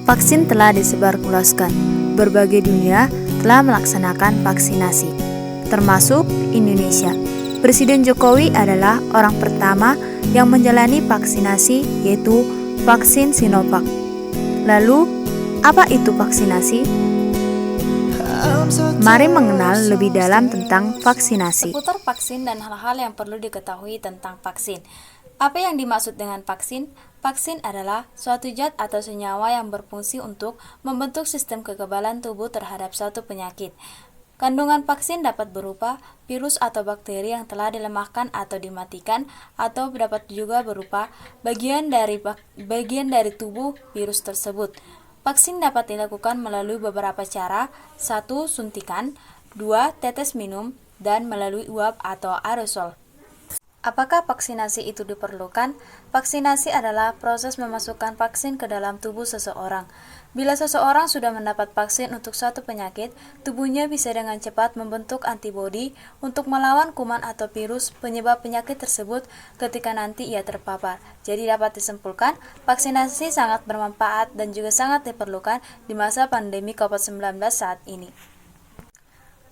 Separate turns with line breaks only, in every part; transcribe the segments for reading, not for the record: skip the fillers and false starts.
vaksin telah disebarluaskan. Berbagai dunia telah melaksanakan vaksinasi, termasuk Indonesia. Presiden Jokowi adalah orang pertama yang menjalani vaksinasi, yaitu vaksin Sinovac. Lalu, apa itu vaksinasi? Mari mengenal lebih dalam tentang vaksinasi.
Seputar vaksin dan hal-hal yang perlu diketahui tentang vaksin. Apa yang dimaksud dengan vaksin? Vaksin adalah suatu zat atau senyawa yang berfungsi untuk membentuk sistem kekebalan tubuh terhadap suatu penyakit. Kandungan vaksin dapat berupa virus atau bakteri yang telah dilemahkan atau dimatikan, atau dapat juga berupa bagian dari tubuh virus tersebut. Vaksin dapat dilakukan melalui beberapa cara: 1. Suntikan, 2. Tetes minum, dan melalui uap atau aerosol. Apakah vaksinasi itu diperlukan? Vaksinasi adalah proses memasukkan vaksin ke dalam tubuh seseorang. Bila seseorang sudah mendapat vaksin untuk suatu penyakit, tubuhnya bisa dengan cepat membentuk antibodi untuk melawan kuman atau virus penyebab penyakit tersebut ketika nanti ia terpapar. Jadi dapat disimpulkan, vaksinasi sangat bermanfaat dan juga sangat diperlukan di masa pandemi COVID-19 saat ini.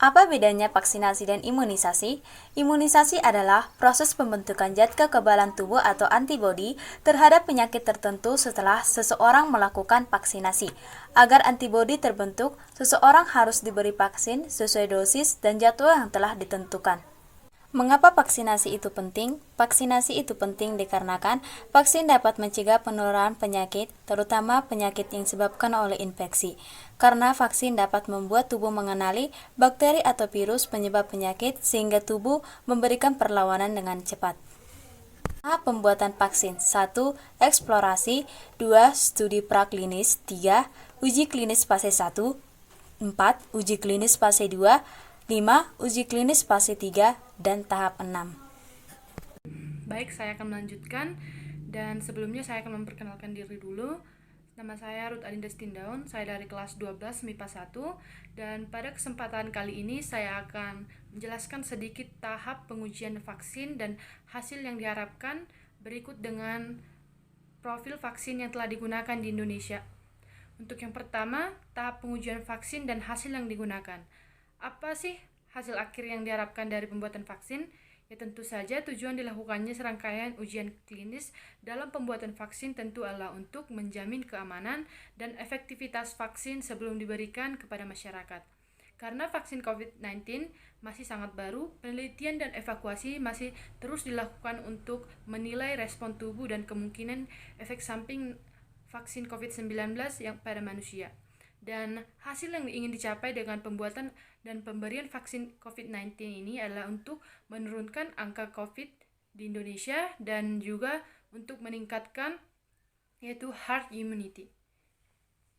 Apa bedanya vaksinasi dan imunisasi? Imunisasi adalah proses pembentukan zat kekebalan tubuh atau antibodi terhadap penyakit tertentu setelah seseorang melakukan vaksinasi. Agar antibodi terbentuk, seseorang harus diberi vaksin sesuai dosis dan jadwal yang telah ditentukan. Mengapa vaksinasi itu penting? Vaksinasi itu penting dikarenakan vaksin dapat mencegah penularan penyakit, terutama penyakit yang disebabkan oleh infeksi. Karena vaksin dapat membuat tubuh mengenali bakteri atau virus penyebab penyakit sehingga tubuh memberikan perlawanan dengan cepat. Tahap pembuatan vaksin: 1. Eksplorasi, 2. Studi praklinis, 3. Uji klinis fase 1, 4. Uji klinis fase 2, 5. Uji klinis fase 3, dan tahap 6.
Baik, saya akan melanjutkan, dan sebelumnya saya akan memperkenalkan diri dulu. Nama saya Ruth Adinda Stindaun, saya dari kelas 12 MIPA 1, dan pada kesempatan kali ini saya akan menjelaskan sedikit tahap pengujian vaksin dan hasil yang diharapkan berikut dengan profil vaksin yang telah digunakan di Indonesia. Untuk yang pertama, tahap pengujian vaksin dan hasil yang digunakan. Apa sih hasil akhir yang diharapkan dari pembuatan vaksin? Ya tentu saja tujuan dilakukannya serangkaian ujian klinis dalam pembuatan vaksin tentu adalah untuk menjamin keamanan dan efektivitas vaksin sebelum diberikan kepada masyarakat. Karena vaksin COVID-19 masih sangat baru, penelitian dan evakuasi masih terus dilakukan untuk menilai respon tubuh dan kemungkinan efek samping vaksin COVID-19 yang pada manusia. Dan hasil yang ingin dicapai dengan pembuatan dan pemberian vaksin COVID-19 ini adalah untuk menurunkan angka COVID di Indonesia dan juga untuk meningkatkan yaitu herd immunity.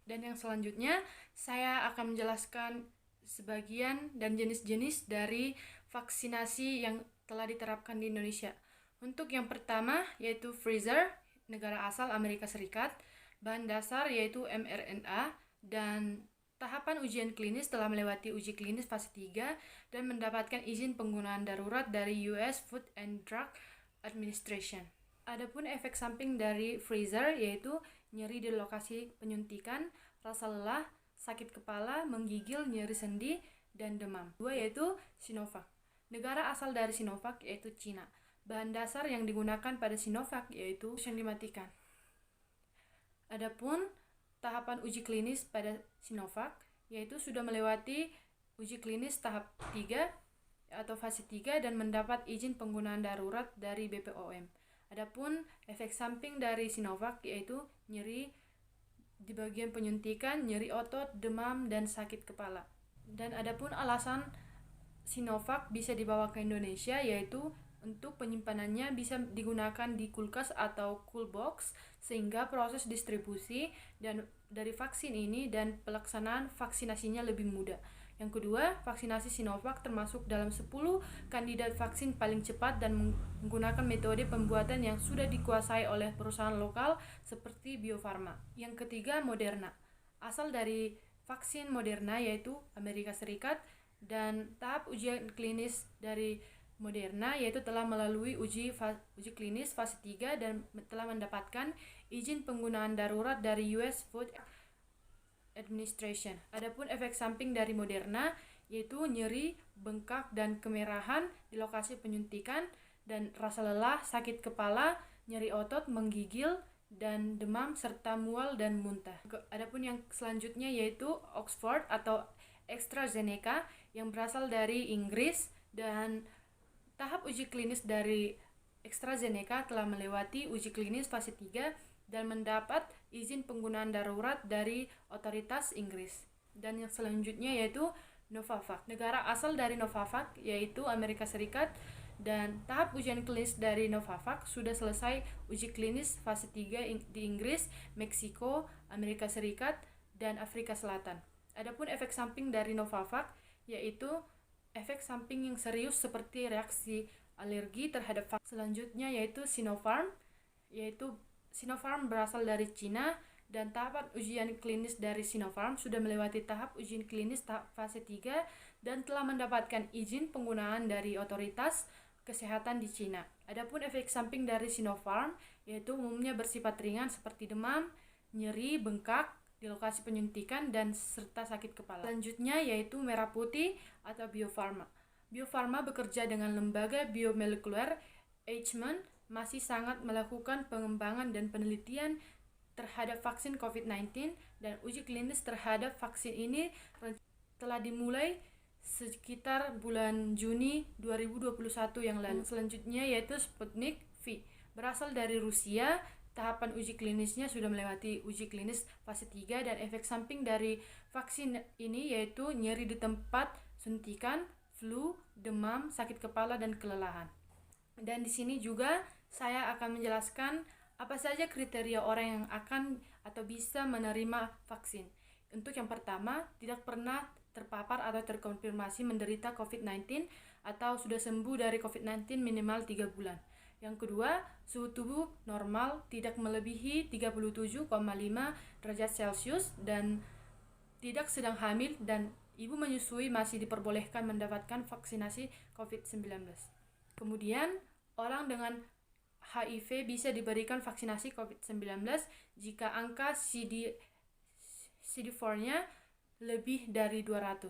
Dan yang selanjutnya saya akan menjelaskan sebagian dan jenis-jenis dari vaksinasi yang telah diterapkan di Indonesia. Untuk yang pertama yaitu Pfizer, negara asal Amerika Serikat, bahan dasar yaitu mRNA, dan tahapan ujian klinis telah melewati uji klinis fase 3 dan mendapatkan izin penggunaan darurat dari US Food and Drug Administration. Adapun efek samping dari Pfizer yaitu nyeri di lokasi penyuntikan, rasa lelah, sakit kepala, menggigil, nyeri sendi, dan demam. Dua yaitu Sinovac. Negara asal dari Sinovac yaitu Cina. Bahan dasar yang digunakan pada Sinovac yaitu yang dimatikan. Adapun tahapan uji klinis pada Sinovac yaitu sudah melewati uji klinis tahap 3 atau fase 3 dan mendapat izin penggunaan darurat dari BPOM. Adapun efek samping dari Sinovac yaitu nyeri di bagian penyuntikan, nyeri otot, demam, dan sakit kepala. Dan adapun alasan Sinovac bisa dibawa ke Indonesia yaitu untuk penyimpanannya bisa digunakan di kulkas atau cool box sehingga proses distribusi dan dari vaksin ini dan pelaksanaan vaksinasinya lebih mudah. Yang kedua, vaksinasi Sinovac termasuk dalam 10 kandidat vaksin paling cepat dan menggunakan metode pembuatan yang sudah dikuasai oleh perusahaan lokal seperti Bio Farma. Yang ketiga, Moderna. Asal dari vaksin Moderna yaitu Amerika Serikat dan tahap ujian klinis dari Moderna yaitu telah melalui uji klinis fase 3 dan telah mendapatkan izin penggunaan darurat dari US Food Administration. Adapun efek samping dari Moderna yaitu nyeri, bengkak, dan kemerahan di lokasi penyuntikan, dan rasa lelah, sakit kepala, nyeri otot, menggigil, dan demam, serta mual dan muntah. Adapun yang selanjutnya yaitu Oxford atau AstraZeneca yang berasal dari Inggris, dan tahap uji klinis dari AstraZeneca telah melewati uji klinis fase 3 dan mendapat izin penggunaan darurat dari otoritas Inggris. Dan yang selanjutnya yaitu Novavax. Negara asal dari Novavax yaitu Amerika Serikat, dan tahap ujian klinis dari Novavax sudah selesai uji klinis fase 3 di Inggris, Meksiko, Amerika Serikat, dan Afrika Selatan. Adapun efek samping dari Novavax yaitu efek samping yang serius seperti reaksi alergi terhadap vaksin. Selanjutnya yaitu Sinopharm berasal dari Cina, dan tahapan ujian klinis dari Sinopharm sudah melewati tahap ujian klinis tahap fase 3 dan telah mendapatkan izin penggunaan dari otoritas kesehatan di Cina. Adapun efek samping dari Sinopharm yaitu umumnya bersifat ringan seperti demam, nyeri, bengkak di lokasi penyuntikan, dan serta sakit kepala. Selanjutnya yaitu Merah Putih atau Bio Farma. Bio Farma bekerja dengan lembaga biomolekuler Eichmann, masih sangat melakukan pengembangan dan penelitian terhadap vaksin COVID-19, dan uji klinis terhadap vaksin ini telah dimulai sekitar bulan Juni 2021 yang lalu. Selanjutnya yaitu Sputnik V, berasal dari Rusia. Tahapan uji klinisnya sudah melewati uji klinis fase 3, dan efek samping dari vaksin ini yaitu nyeri di tempat suntikan, flu, demam, sakit kepala, dan kelelahan. Dan di sini juga saya akan menjelaskan apa saja kriteria orang yang akan atau bisa menerima vaksin. Untuk yang pertama, tidak pernah terpapar atau terkonfirmasi menderita COVID-19 atau sudah sembuh dari COVID-19 minimal 3 bulan. Yang kedua, suhu tubuh normal tidak melebihi 37,5 derajat Celcius dan tidak sedang hamil, dan ibu menyusui masih diperbolehkan mendapatkan vaksinasi COVID-19. Kemudian, orang dengan HIV bisa diberikan vaksinasi COVID-19 jika angka CD4-nya lebih dari 200.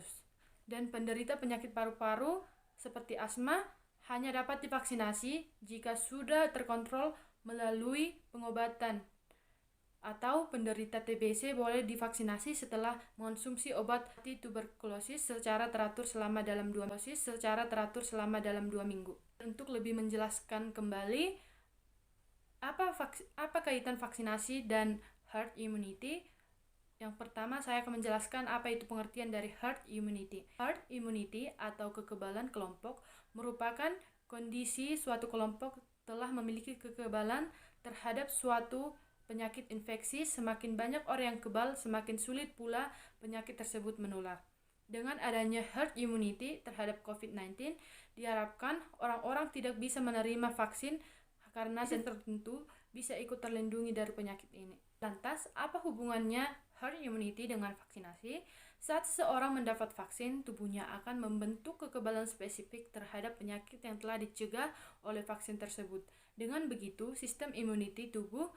Dan penderita penyakit paru-paru seperti asma hanya dapat divaksinasi jika sudah terkontrol melalui pengobatan, atau penderita TBC boleh divaksinasi setelah mengonsumsi obat tuberkulosis secara teratur selama dalam 2 minggu. Untuk lebih menjelaskan kembali apa kaitan vaksinasi dan herd immunity, yang pertama saya akan menjelaskan apa itu pengertian dari herd immunity. Herd immunity atau kekebalan kelompok merupakan kondisi suatu kelompok telah memiliki kekebalan terhadap suatu penyakit infeksi. Semakin banyak orang yang kebal, semakin sulit pula penyakit tersebut menular. Dengan adanya herd immunity terhadap COVID-19, diharapkan orang-orang tidak bisa menerima vaksin karena tertentu bisa ikut terlindungi dari penyakit ini. Lantas, apa hubungannya herd immunity dengan vaksinasi? Saat seseorang mendapat vaksin, tubuhnya akan membentuk kekebalan spesifik terhadap penyakit yang telah dicegah oleh vaksin tersebut. Dengan begitu, sistem imuniti tubuh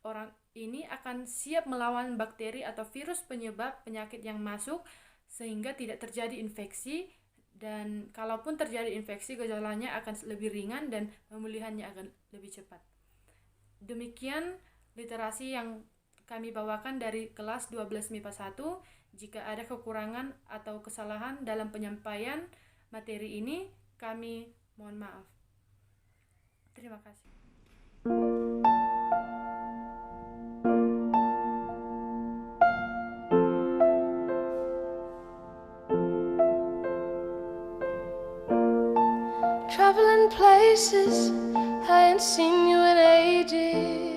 orang ini akan siap melawan bakteri atau virus penyebab penyakit yang masuk, sehingga tidak terjadi infeksi, dan kalaupun terjadi infeksi, gejalanya akan lebih ringan dan pemulihannya akan lebih cepat. Demikian literasi yang kami bawakan dari kelas 12 MIPA 1. Jika ada kekurangan atau kesalahan dalam penyampaian materi ini, kami mohon maaf. Terima kasih.
Traveling places I ain't seen you in ages.